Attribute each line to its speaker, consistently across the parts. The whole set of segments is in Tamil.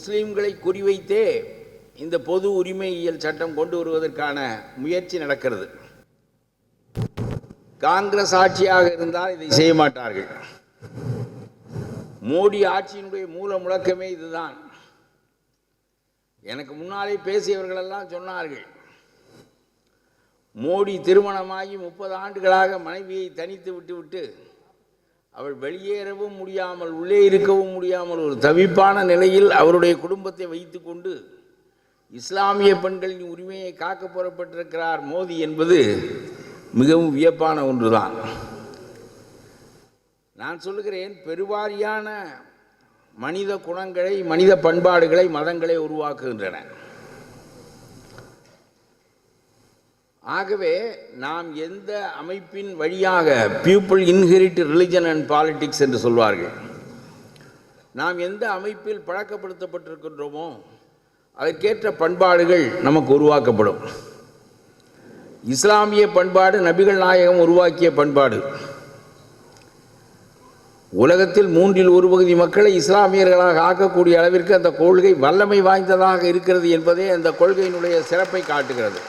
Speaker 1: முஸ்லீம்களை குறிவைத்தே இந்த பொது உரிமையியல் சட்டம் கொண்டு வருவதற்கான முயற்சி நடக்கிறது. காங்கிரஸ் ஆட்சியாக இருந்தால் இதை செய்ய மாட்டார்கள். மோடி ஆட்சியினுடைய மூல முழக்கமே இதுதான். எனக்கு முன்னாலே பேசியவர்களெல்லாம் சொன்னார்கள், மோடி திருமணமாகி 30 ஆண்டுகளாக மனைவியை தனித்து விட்டுவிட்டு அவள் வெளியேறவும் முடியாமல் உள்ளே இருக்கவும் முடியாமல் ஒரு தவிப்பான நிலையில் அவருடைய குடும்பத்தை வைத்து கொண்டு இஸ்லாமிய பெண்களின் உரிமையை காக்க புறப்பட்டிருக்கிறார் மோடி என்பது மிகவும் வியப்பான ஒன்றுதான். நான் சொல்லுகிறேன், பெருவாரியான மனித குணங்களை, மனித பண்பாடுகளை மதங்களை உருவாக்குகின்றன. ஆகவே நாம் எந்த அமைப்பின் வழியாக, people inherit religion and politics என்று சொல்வார்கள், நாம் எந்த அமைப்பில் பழக்கப்படுத்தப்பட்டிருக்கின்றோமோ அதற்கேற்ற பண்பாடுகள் நமக்கு உருவாக்கப்படும். இஸ்லாமிய பண்பாடு நபிகள் நாயகம் உருவாக்கிய பண்பாடு. உலகத்தில் 1/3 மக்களை இஸ்லாமியர்களாக ஆக்கக்கூடிய அளவிற்கு அந்த கொள்கை வல்லமை வாய்ந்ததாக இருக்கிறது என்பதே அந்த கொள்கையினுடைய சிறப்பை காட்டுகிறது.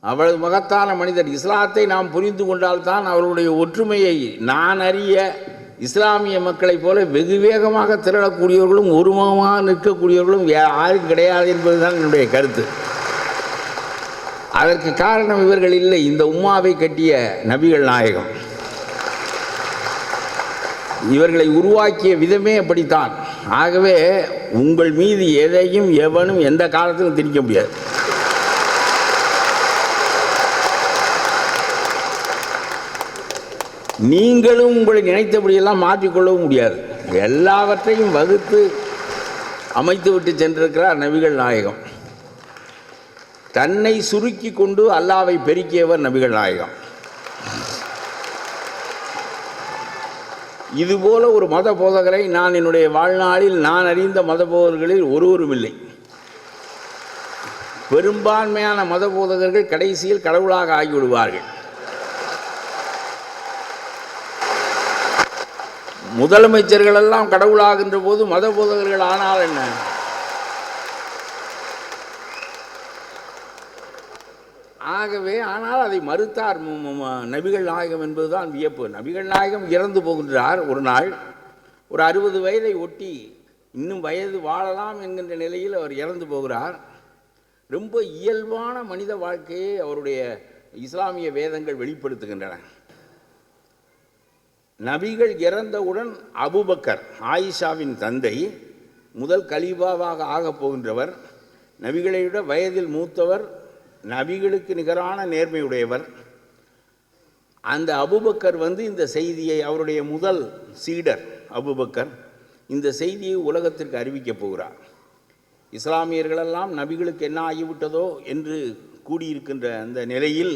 Speaker 1: அவ்வளவு மகத்தான மனிதர். இஸ்லாத்தை நாம் புரிந்து கொண்டால்தான் அவருடைய ஒற்றுமையை நான் அறிய இஸ்லாமிய மக்களைப் போல வெகு வேகமாக திரளக்கூடியவர்களும் ஒருமுகமாக நிற்கக்கூடியவர்களும் யாரும் கிடையாது என்பதுதான் என்னுடைய கருத்து. அதற்கு காரணம் இவர்கள் இல்லை, இந்த உம்மாவை கட்டிய நபிகள் நாயகம். இவர்களை உருவாக்கிய விதமே அப்படித்தான். ஆகவே உங்கள் மீது எதையும் எவனும் எந்த காலத்திலும் திணிக்க முடியாது. நீங்களும் உங்களை நினைத்தபடியெல்லாம் மாற்றிக்கொள்ளவும் முடியாது. எல்லாவற்றையும் வகுத்து அமைத்து விட்டு சென்றிருக்கிறார் நபிகள் நாயகம். தன்னை சுருக்கி கொண்டு அல்லாவை பெருக்கியவர் நபிகள் நாயகம். இதுபோல ஒரு மத போதகரை நான் என்னுடைய வாழ்நாளில் நான் அறிந்த மத போதகர்களில் ஒருவரும் இல்லை. பெரும்பான்மையான மத போதகர்கள் கடைசியில் கடவுளாக ஆகிவிடுவார்கள். முதலமைச்சர்கள் எல்லாம் கடவுளாகின்ற போது மத போதகர்கள் ஆனால் என்ன? ஆகவே ஆனால் அதை மறுத்தார் நபிகள் நாயகம் என்பதுதான் வியப்பு. நபிகள் நாயகம் இறந்து போகின்றார். ஒரு நாள் ஒரு 60 வயதை ஒட்டி இன்னும் வயது வாழலாம் என்கின்ற நிலையில் அவர் இறந்து போகிறார். ரொம்ப இயல்பான மனித வாழ்க்கையை அவருடைய இஸ்லாமிய வேதங்கள் வெளிப்படுத்துகின்றன. நபிகள் இறந்தவுடன் அபூபக்கர், ஆயிஷாவின் தந்தை, முதல் கலீஃபாவாக ஆகப் போகின்றவர், நபிகளை விட வயதில் மூத்தவர், நபிகளுக்கு நிகரான நேர்மையுடையவர். அந்த அபூபக்கர் இந்த செய்தியை, அவருடைய முதல் சீடர் அபூபக்கர் இந்த செய்தியை உலகத்திற்கு அறிவிக்கப் போகிறார். இஸ்லாமியர்களெல்லாம் நபிகளுக்கு என்ன ஆகிவிட்டதோ என்று கூடியிருக்கின்ற அந்த நிலையில்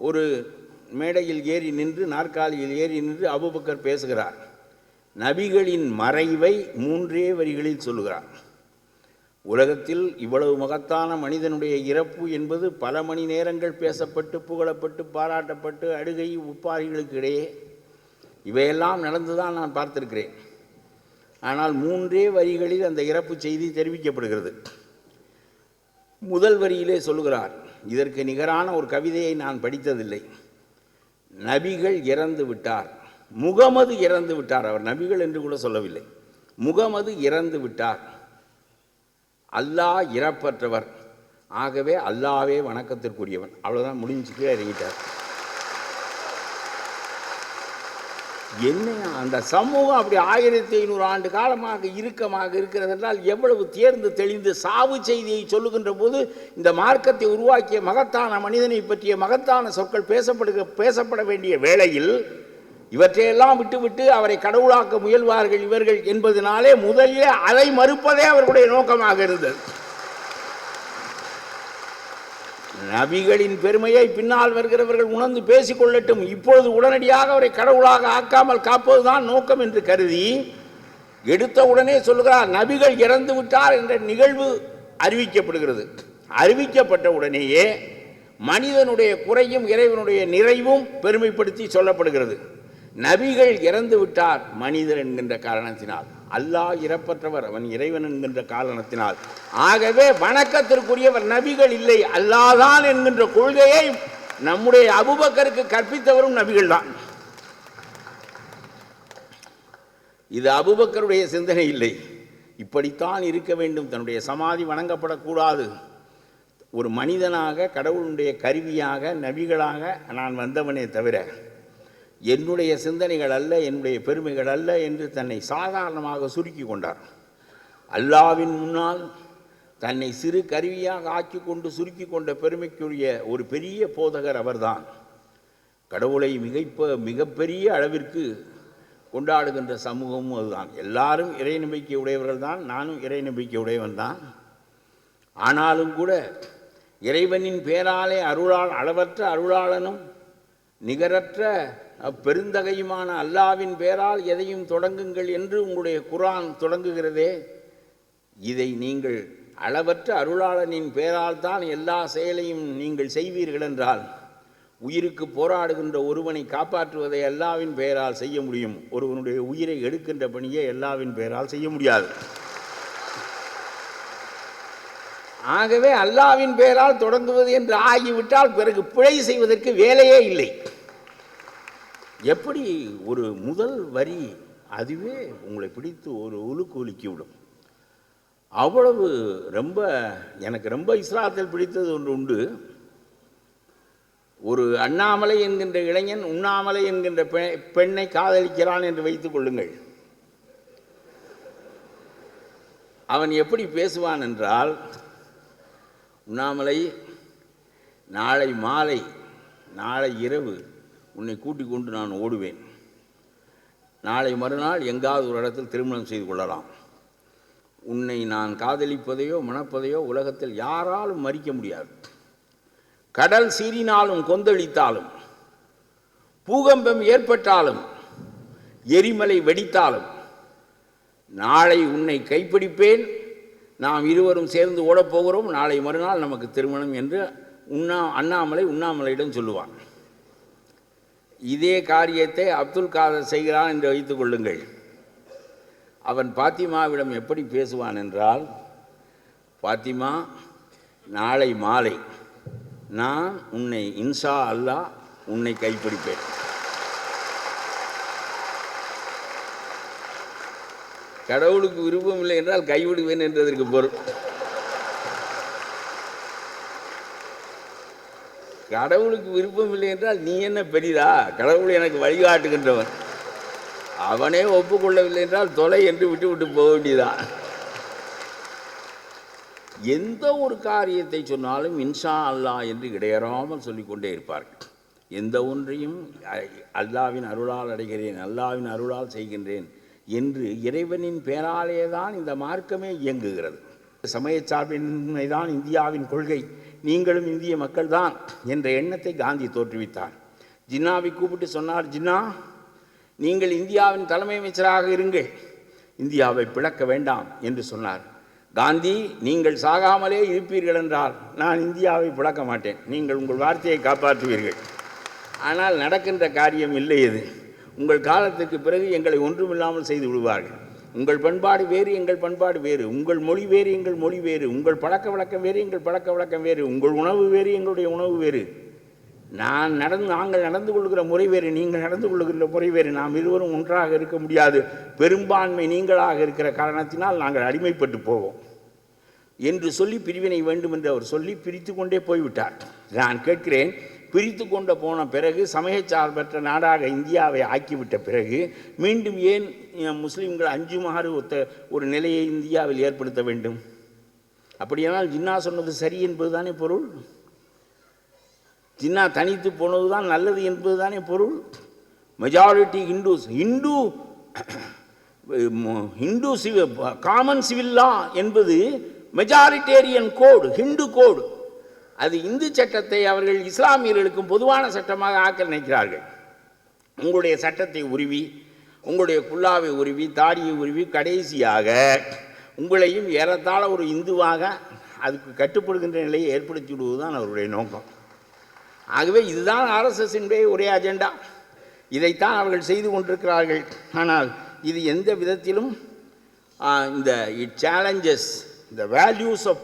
Speaker 1: ஒரு மேடையில் ஏறி நின்று, நாற்காலியில் ஏறி நின்று அபூபக்கர் பேசுகிறார். நபிகளின் மறைவை 3 வரிகளில் சொல்லுகிறார். உலகத்தில் இவ்வளவு மகத்தான மனிதனுடைய இறப்பு என்பது பல மணி நேரங்கள் பேசப்பட்டு, புகழப்பட்டு, பாராட்டப்பட்டு, அழுகை உப்பாரிகளுக்கு இடையே இவையெல்லாம் நடந்துதான் நான் பார்த்திருக்கிறேன். ஆனால் 3 வரிகளில் அந்த இறப்பு செய்தி தெரிவிக்கப்படுகிறது. முதல் வரியிலே சொல்லுகிறார், இதற்கு நிகரான ஒரு கவிதையை நான் படித்ததில்லை. நபிகள் இறந்து விட்டார், முகமது இறந்து விட்டார். அவர் நபிகள் என்று கூட சொல்லவில்லை. முகமது இறந்து விட்டார், அல்லாஹ் இறப்பற்றவர், ஆகவே அல்லாவே வணக்கத்திற்குரியவன். அவ்வளோதான், முடிஞ்சுக்கே இறங்கிட்டார். என்ன அந்த சமூகம் அப்படி 1500 ஆண்டு காலமாக இறுக்கமாக இருக்கிறது என்றால் எவ்வளவு தேர்ந்து தெளிந்து சாவு செய்தியை சொல்லுகின்ற போது இந்த மார்க்கத்தை உருவாக்கிய மகத்தான மனிதனை பற்றிய மகத்தான சொற்கள் பேசப்பட வேண்டிய வேளையில் இவற்றையெல்லாம் விட்டுவிட்டு அவரை கடவுளாக்க முயல்வார்கள் இவர்கள் என்பதனாலே முதலிலே அதை மறுப்பதே அவர்களுடைய நோக்கமாக இருந்தது. நபிகளின் பெருமையை பின்னால் வருகிறவர்கள் உணர்ந்து பேசிக்கொள்ளட்டும், இப்பொழுது உடனடியாக அவரை கடவுளாக ஆக்காமல் காப்பதுதான் நோக்கம் என்று கருதி எடுத்த உடனே சொல்லுகிறார், நபிகள் இறந்து விட்டார் என்ற நிகழ்வு அறிவிக்கப்படுகிறது. அறிவிக்கப்பட்ட உடனேயே மனிதனுடைய குறையும் இறைவனுடைய நிறைவும் பெருமைப்படுத்தி சொல்லப்படுகிறது. நபிகள் இறந்து விட்டார் மனிதர் என்கின்ற காரணத்தினால், அல்லாஹ் இறப்பற்றவர், அவன் இறைவன் என்கின்ற காரணத்தினால். ஆகவே வணக்கத்திற்குரியவர் நபிகள் இல்லை, அல்லாஹ்தான் என்கின்ற கொள்கையை நம்முடைய அபூபக்கருக்கு கற்பித்தவரும் நபிகள் தான். இது அபூபக்கருடைய சிந்தனை இல்லை. இப்படித்தான் இருக்க வேண்டும், தன்னுடைய சமாதி வணங்கப்படக்கூடாது. ஒரு மனிதனாக, கடவுளுடைய கருவியாக, நபிகளாக நான் வந்தவனே தவிர என்னுடைய சிந்தனைகள் அல்ல, என்னுடைய பெருமைகள் அல்ல என்று தன்னை சாதாரணமாக சுருக்கி கொண்டார். அல்லாவின் முன்னால் தன்னை சிறு கருவியாக ஆக்கி கொண்டு சுருக்கி கொண்ட பெருமைக்குரிய ஒரு பெரிய போதகர் அவர்தான். கடவுளை மிகப்பெரிய அளவிற்கு கொண்டாடுகின்ற சமூகமும் அதுதான். எல்லாரும் இறை நம்பிக்கை உடையவர்கள் தான், நானும் இறை நம்பிக்கை உடையவன் தான். ஆனாலும் கூட இறைவனின் பேராலே அளவற்ற அருளாளனும் நிகரற்ற பெருந்தகையுமான அல்லாவின் பேரால் எதையும் தொடங்குங்கள் என்று உங்களுடைய குர்ஆன் தொடங்குகிறதே, இதை நீங்கள் அளவற்ற அருளாளனின் பேரால் தான் எல்லா செயலையும் நீங்கள் செய்வீர்கள் என்றால், உயிருக்கு போராடுகின்ற ஒருவனை காப்பாற்றுவதை அல்லாவின் பெயரால் செய்ய முடியும், ஒருவனுடைய உயிரை எடுக்கின்ற பணியை அல்லாவின் பெயரால் செய்ய முடியாது. ஆகவே அல்லாவின் பெயரால் தொடங்குவது என்று ஆகிவிட்டால் பிறகு பிழை செய்வதற்கு வேலையே இல்லை. எப்படி ஒரு முதல் வரி அதுவே உங்களை பிடித்து ஒரு உலுக்கு உலுக்கிவிடும். அவ்வளவு எனக்கு ரொம்ப இஸ்லாத்தில் பிடித்தது ஒன்று உண்டு. ஒரு அண்ணாமலை என்கின்ற இளைஞன் உண்ணாமலை என்கின்ற பெண்ணை காதலிக்கிறான் என்று வைத்துக் கொள்ளுங்கள். அவன் எப்படி பேசுவான் என்றால், உண்ணாமலை, நாளை மாலை நாளை இரவு உன்னை கூட்டிக் கொண்டு நான் ஓடுவேன். நாளை மறுநாள் எங்காவது ஒரு இடத்தில் திருமணம் செய்து கொள்ளலாம். உன்னை நான் காதலிப்பதையோ மணப்பதையோ உலகத்தில் யாராலும் மறிக்க முடியாது. கடல் சீறினாலும் கொந்தளித்தாலும், பூகம்பம் ஏற்பட்டாலும், எரிமலை வெடித்தாலும், நாளை உன்னை கைப்பிடிப்பேன், நாம் இருவரும் சேர்ந்து ஓடப்போகிறோம், நாளை மறுநாள் நமக்கு திருமணம் என்று அண்ணாமலை உண்ணாமலையிடம் சொல்லுவான். இதே காரியத்தை அப்துல் காதர் செய்கிறான் என்று வைத்துக் கொள்ளுங்கள். அவன் பாத்திமாவிடம் எப்படி பேசுவான் என்றால், பாத்திமா, நாளை மாலை நான் உன்னை இன்ஷா அல்லாஹ் உன்னை கைப்பிடிப்பேன். கடவுளுக்கு விருப்பம் இல்லை என்றால் கைவிடுவேன் என்றதற்கு பொருள். கடவுளுக்கு விருப்பம் இல்லை என்றால் நீ என்ன பெரிதா, கடவுள் எனக்கு வழிகாட்டுகின்றவன், அவனே ஒப்புக்கொள்ளவில்லை என்றால் தொலை என்று விட்டு போக வேண்டியதான். எந்த ஒரு காரியத்தை சொன்னாலும் இன்ஷா அல்லாஹ் என்று இடையறாமல் சொல்லிக்கொண்டே இருப்பார்கள். எந்த ஒன்றையும் அல்லாவின் அருளால் அடைகிறேன், அல்லாவின் அருளால் செய்கின்றேன் என்று இறைவனின் பேராலே தான் இந்த மார்க்கமே இயங்குகிறது. சமய சார்பின்மை தான் இந்தியாவின் கொள்கை, நீங்களும் இந்திய மக்கள் தான் என்ற எண்ணத்தை காந்தி தோற்றுவித்தார். ஜின்னாவை கூப்பிட்டு சொன்னார், ஜின்னா, நீங்கள் இந்தியாவின் தலைமை அமைச்சராக இருங்கள், இந்தியாவை பிளக்க வேண்டாம் என்று சொன்னார். காந்தி, நீங்கள் சாகாமலே இருப்பீர்கள் என்றால் நான் இந்தியாவை பிளக்க மாட்டேன், நீங்கள் உங்கள் வார்த்தையை காப்பாற்றுவீர்கள். ஆனால் நடக்கின்ற காரியம் இல்லை. இது உங்கள் காலத்துக்கு பிறகு எங்களை ஒன்றுமில்லாமல் செய்து விடுவார்கள். உங்கள் பண்பாடு வேறு, எங்கள் பண்பாடு வேறு, உங்கள் மொழி வேறு, எங்கள் மொழி வேறு, உங்கள் பழக்க வழக்கம் வேறு, எங்கள் பழக்க வழக்கம் வேறு, உங்கள் உணவு வேறு, எங்களுடைய உணவு வேறு, நாங்கள் நடந்து கொள்கிற முறை வேறு, நீங்கள் நடந்து கொள்கின்ற முறை வேறு, நாம் இருவரும் ஒன்றாக இருக்க முடியாது, பெரும்பான்மை நீங்களாக இருக்கிற காரணத்தினால் நாங்கள் அடிமைப்பட்டு போவோம் என்று சொல்லி பிரிவினை வேண்டும் என்று அவர் சொல்லி பிரித்து கொண்டே போய்விட்டார். நான் கேட்கிறேன், பிரித்து கொண்டு போன பிறகு சமயச்சார்பற்ற நாடாக இந்தியாவை ஆக்கிவிட்ட பிறகு மீண்டும் ஏன் முஸ்லீம்கள் அஞ்சுமாறு ஒரு நிலையை இந்தியாவில் ஏற்படுத்த வேண்டும்? அப்படியானால் ஜின்னா சொன்னது சரி என்பது தானே பொருள். ஜின்னா தனித்து போனது தான் நல்லது என்பது தானே பொருள். மெஜாரிட்டி ஹிந்து காமன் சிவில் லா என்பது மெஜாரிட்டேரியன் கோடு, ஹிந்து கோடு. அது இந்து சட்டத்தை அவர்கள் இஸ்லாமியர்களுக்கும் பொதுவான சட்டமாக ஆக்க நினைக்கிறார்கள். உங்களுடைய சட்டத்தை உருவி, உங்களுடைய குல்லாவை உருவி, தாடியை உருவி, கடைசியாக உங்களையும் ஏறத்தாழ ஒரு இந்துவாக அதுக்கு கட்டுப்படுகின்ற நிலையை ஏற்படுத்தி விடுவது தான் அவருடைய நோக்கம். ஆகவே இதுதான் ஆர்எஸ்எஸ்ஸினுடைய ஒரே அஜெண்டா. இதைத்தான் அவர்கள் செய்து கொண்டிருக்கிறார்கள். ஆனால் இது எந்த விதத்திலும் இந்த it challenges the values of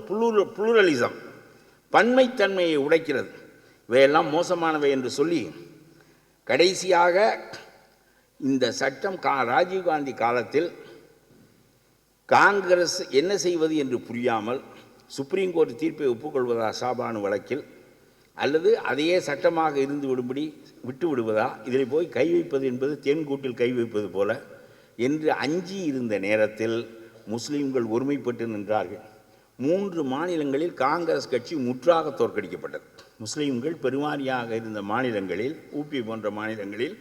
Speaker 1: pluralism, பன்மைத்தன்மையை உடைக்கிறது. இவையெல்லாம் மோசமானவை என்று சொல்லி கடைசியாக இந்த சட்டம் ராஜீவ்காந்தி காலத்தில் காங்கிரஸ் என்ன செய்வது என்று புரியாமல் சுப்ரீம் கோர்ட் தீர்ப்பை ஒப்புக்கொள்வதா ஷாபானு வழக்கில், அல்லது அதையே சட்டமாக இருந்து விடும்படி விட்டு விடுவதா, இதில் போய் கை வைப்பது என்பது தேன்கூட்டில் கை வைப்பது போல என்று அஞ்சி இருந்த நேரத்தில் முஸ்லீம்கள் ஒருமைப்பட்டு நின்றார்கள். 3 மாநிலங்களில் காங்கிரஸ் கட்சி முற்றாக தோற்கடிக்கப்பட்டது. முஸ்லீம்கள் பெருவாரியாக இருந்த மாநிலங்களில், ஊபி போன்ற மாநிலங்களில்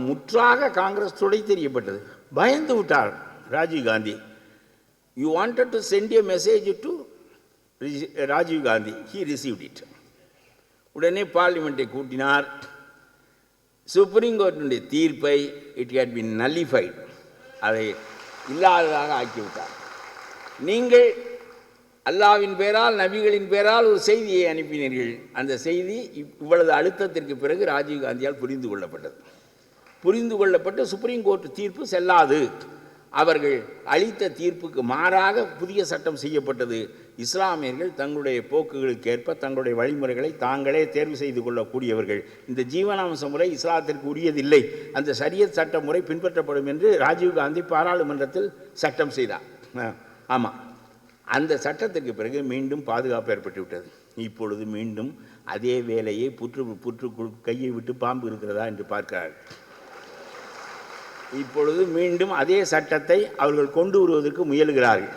Speaker 1: முற்றாக காங்கிரஸ் துடை தெரியப்பட்டது. பயந்து விட்டார் Rajiv Gandhi. You wanted to send a message to Rajiv Gandhi, he received it. உடனே பார்லிமெண்ட்டை கூட்டினார். சுப்ரீம் கோர்ட்டினுடைய தீர்ப்பை இட் ஹேட் பீன் நல்லிஃபைட், அதை இல்லாததாக ஆக்கிவிட்டார். நீங்கள் அல்லாவின் பேரால், நபிகளின் பேரால் ஒரு செய்தியை அனுப்பினீர்கள். அந்த செய்தி இவ்வளவு அழுத்தத்திற்கு பிறகு ராஜீவ்காந்தியால் புரிந்து கொள்ளப்பட்டது. புரிந்து கொள்ளப்பட்டு சுப்ரீம் கோர்ட் தீர்ப்பு செல்லாது, அவர்கள் அளித்த தீர்ப்புக்கு மாறாக புதிய சட்டம் செய்யப்பட்டது. இஸ்லாமியர்கள் தங்களுடைய போக்குகளுக்கு ஏற்ப தங்களுடைய வழிமுறைகளை தாங்களே தேர்வு செய்து கொள்ளக்கூடியவர்கள். இந்த ஜீவனாம்ச முறை இஸ்லாத்திற்கு உரியதில்லை, அந்த ஷரியத் சட்ட முறை பின்பற்றப்படும் என்று ராஜீவ்காந்தி பாராளுமன்றத்தில் சட்டம் செய்தார். ஆமாம், அந்த சட்டத்திற்கு பிறகு மீண்டும் பாதுகாப்பு ஏற்பட்டுவிட்டது. இப்பொழுது மீண்டும் அதே வேலையை புற்றுக்குள் கையை விட்டு பாம்பு இருக்கிறதா என்று பார்க்கிறார்கள். இப்பொழுது மீண்டும் அதே சட்டத்தை அவர்கள் கொண்டு வருவதற்கு முயல்கிறார்கள்.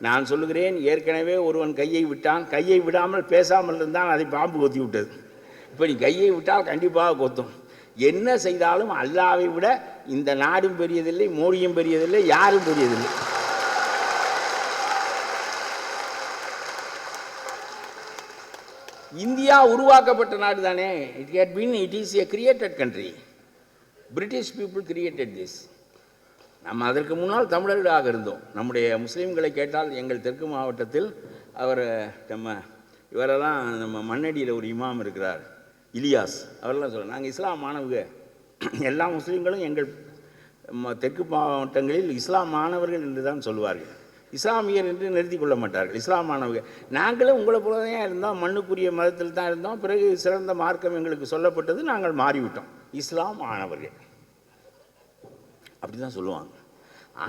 Speaker 1: நான் சொல்லுகிறேன், ஏற்கனவே ஒருவன் கையை விட்டான், கையை விடாமல் பேசாமல் இருந்தால் அதை பாம்பு கொத்தி விட்டது. இப்போ நீ கையை விட்டால் கண்டிப்பாக கொத்தும். என்ன செய்தாலும் அல்லாவை விட இந்த நாடும் பெரியதில்லை, மோடியும் பெரியதில்லை, யாரும் பெரியதில்லை. இந்தியா உருவாக்கப்பட்ட நாடு தானே. It is a created country. British people created this. நம்ம அதற்கு முன்னால் தமிழர்களாக இருந்தோம். நம்முடைய முஸ்லீம்களை கேட்டால், எங்கள் தெற்கு மாவட்டத்தில் இவரெல்லாம் நம்ம மண்ணடியில் ஒரு இமாம் இருக்கிறார், இலியாஸ், அவரெல்லாம் சொல்ல, நாங்கள் இஸ்லாம் மாணவங்க, எல்லா முஸ்லீம்களும் எங்கள் தெற்கு மாவட்டங்களில் இஸ்லாம் மாணவர்கள் என்று தான் சொல்லுவார்கள். இஸ்லாமியர் என்று நிறுத்தி கொள்ள மாட்டார்கள். இஸ்லாம் மாணவர்கள் நாங்களும் உங்களை போல தான் இருந்தோம், மண்ணுக்குரிய மதத்தில் தான் இருந்தோம். பிறகு சிறந்த மார்க்கம் எங்களுக்கு சொல்லப்பட்டது, நாங்கள் மாறிவிட்டோம், இஸ்லாம் மாணவர்கள் அப்படி தான் சொல்லுவாங்க.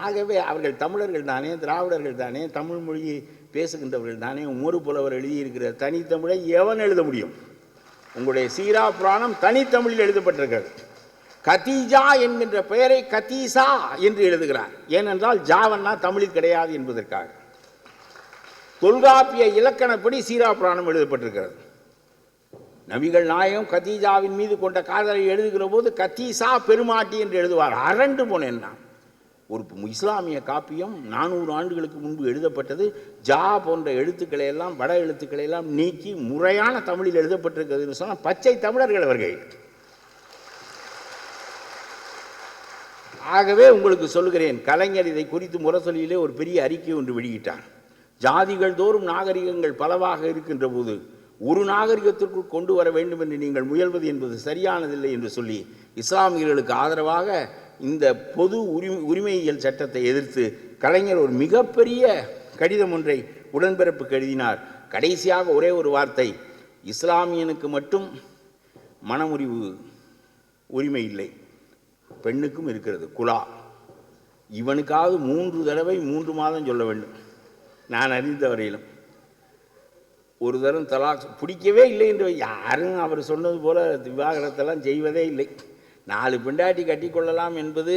Speaker 1: ஆகவே அவர்கள் தமிழர்கள் தானே, திராவிடர்கள் தானே, தமிழ் மொழியை பேசுகின்றவர்கள் தானே. உமறு புலவர் எழுதியிருக்கிற தனித்தமிழை எவன் எழுத முடியும்? உங்களுடைய சீரா புராணம் தனித்தமிழில் எழுதப்பட்டிருக்கிறது. கதீஜா என்கின்ற பெயரை கதீசா என்று எழுதுகிறார். ஏனென்றால் ஜாவன்னா தமிழில் கிடையாது என்பதற்காக. தொல்காப்பிய இலக்கணப்படி சீரா புராணம் எழுதப்பட்டிருக்கிறது. நபிகள் நாயகம் கதீஜாவின் மீது கொண்ட காதலை எழுதுகிற போது கதீசா பெருமாட்டி என்று எழுதுவார். அரண்டு போனேன் நான். ஒரு இஸ்லாமிய காப்பியம் 400 ஆண்டுகளுக்கு முன்பு எழுதப்பட்டது. ஜா போன்ற எழுத்துக்களை எல்லாம், வட எழுத்துக்களை எல்லாம் நீக்கி முறையான தமிழில் எழுதப்பட்டிருக்கிறது சொன்னால் பச்சை தமிழர்கள் அவர்கள். ஆகவே உங்களுக்கு சொல்லுகிறேன், கலைஞர் இதை குறித்து முரசொலியிலே ஒரு பெரிய அறிக்கை ஒன்று வெளியிட்டார். ஜாதிகள் தோறும் நாகரிகங்கள் பலவாக இருக்கின்ற போது ஒரு நாகரிகத்திற்குள் கொண்டு வர வேண்டும் என்று நீங்கள் முயல்வது என்பது சரியானதில்லை என்று சொல்லி இஸ்லாமியர்களுக்கு ஆதரவாக இந்த பொது உரிமையியல் சட்டத்தை எதிர்த்து கலைஞர் ஒரு மிகப்பெரிய கடிதம் ஒன்றை உடன்பிறப்புக்கு எழுதினார். கடைசியாக ஒரே ஒரு வார்த்தை, இஸ்லாமியனுக்கு மட்டும் மனமுறிவு உரிமை இல்லை, பெண்ணுக்கும் இருக்கிறது குலா. இவனுக்காவது 3 தடவை 3 மாதம் சொல்ல வேண்டும். நான் அறிந்த வரையிலும் ஒரு தரம் தலாக் பிடிக்கவே இல்லை என்று யாரும் அவர் சொன்னது போல விவாகரத்தெல்லாம் செய்வதே இல்லை. 4 பெண்டாட்டி கட்டி கொள்ளலாம் என்பது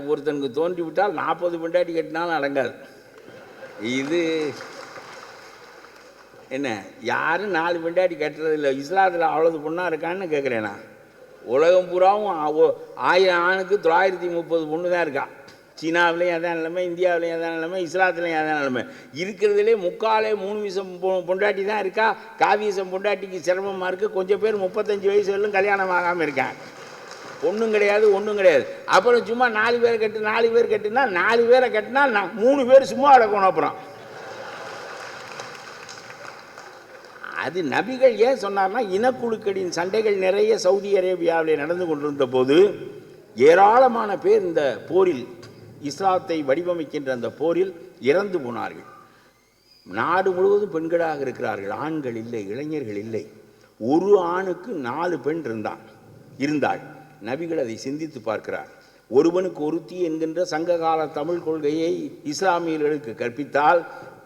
Speaker 1: ஒருத்தனுக்கு தோன்றிவிட்டால் 40 பெண்டாட்டி கட்டினாலும் அடங்காது. இது என்ன, யாரும் 4 பெண்டாட்டி கட்டுறதில்லை. இஸ்லாத்தில் அவ்வளவு பொண்ணாக இருக்கான்னு கேட்குறேன்னா, உலகம் பூராவும் 1000 ஆணுக்கு 930 பொண்ணு தான் இருக்கா. சீனாவிலையும் அதான் நிலைமை, இந்தியாவிலையும் அதான் நிலைமை, இஸ்லாத்துலையும் அதான் நிலைமை. இருக்கிறதுலே 3/4 வீசம் பொண்டாட்டி தான் இருக்கா. காவியசம் பொண்டாட்டிக்கு சிரமமாக இருக்குது. கொஞ்சம் பேர் 35 வயசு வரலும் கல்யாணம் ஆகாமல் இருக்காங்க. ஒன்றும் கிடையாது, ஒன்றும் கிடையாது. அப்புறம் சும்மா 4 பேர் கட்டு, 4 பேர் கட்டுனா 4 பேரை கட்டினா 3 பேர் சும்மா அடக்கணும். அப்புறம் அது நபிகள் ஏன் சொன்னார்னா, இனக்குழுக்களின் சண்டைகள் நிறைய சவுதி அரேபியாவில் நடந்து கொண்டிருந்த போது ஏராளமான பேர் இந்த போரில், இஸ்லாத்தை வடிவமைக்கின்ற அந்த போரில் இறந்து போனார்கள். நாடு முழுவதும் பெண்களாக இருக்கிறார்கள், ஆண்கள் இல்லை, இளைஞர்கள் இல்லை. ஒரு ஆணுக்கு 4 பெண் இருந்தாள். நபிகள் அதை சிந்தித்து பார்க்கிறார். ஒருவனுக்கு ஒருத்தி என்கின்ற சங்ககால தமிழ் கொள்கையை இஸ்லாமியர்களுக்கு கற்பித்தால்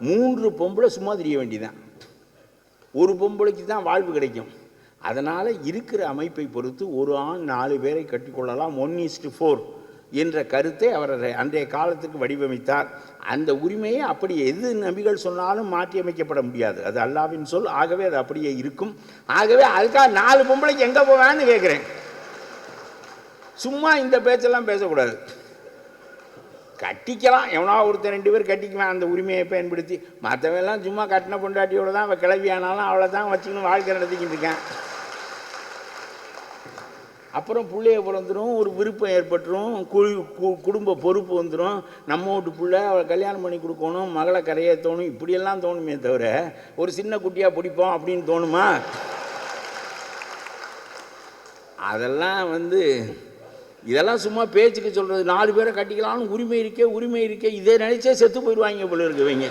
Speaker 1: 3 பொம்பளை சும்மா தெரிய வேண்டியதான். ஒரு பொம்பளைக்கு தான் வாழ்வு கிடைக்கும். அதனால் இருக்கிற அமைப்பை பொறுத்து ஒரு ஆண் 4 பேரை கட்டிக்கொள்ளலாம். 1:4 என்ற கருத்தை அவர் அன்றைய காலத்துக்கு வடிவமைத்தார். அந்த உரிமையை அப்படி எது நபிகள் சொன்னாலும் மாற்றி அமைக்கப்பட முடியாது. அது அல்லாஹ்வின் சொல். ஆகவே அது அப்படியே இருக்கும். ஆகவே அதுக்காக 4 பொம்பளைக்கு எங்கே போவான்னு கேட்குறேன். சும்மா இந்த பேச்செல்லாம் பேசக்கூடாது. கட்டிக்கலாம், எவனா ஒருத்தர் 2 பேர் கட்டிக்குவேன் அந்த உரிமையை பயன்படுத்தி. மற்றவெல்லாம் சும்மா கட்டின பொண்டாட்டியோடு தான் அவள் கிளவி ஆனாலும் அவளை தான் வச்சுக்கணும் வாழ்க்கை நடத்திக்கிட்டு இருக்கேன். அப்புறம் பிள்ளைய பிறந்துடும், ஒரு விருப்பம் ஏற்பட்டுரும், குடும்ப பொறுப்பு வந்துடும். நம்ம வீட்டு பிள்ளை அவளை கல்யாணம் பண்ணி கொடுக்கணும், மகளை கரையேற்றணும், இப்படியெல்லாம் தோணுமே தவிர ஒரு சின்ன குட்டியாக பிடிப்போம் அப்படின்னு தோணுமா? அதெல்லாம் இதெல்லாம் சும்மா பேச்சுக்கு சொல்கிறது. 4 பேரை கட்டிக்கலாம்னு உரிமை இருக்கே இதை நினைச்சே செத்து போயிடுவாங்க போல இருக்குவீங்க.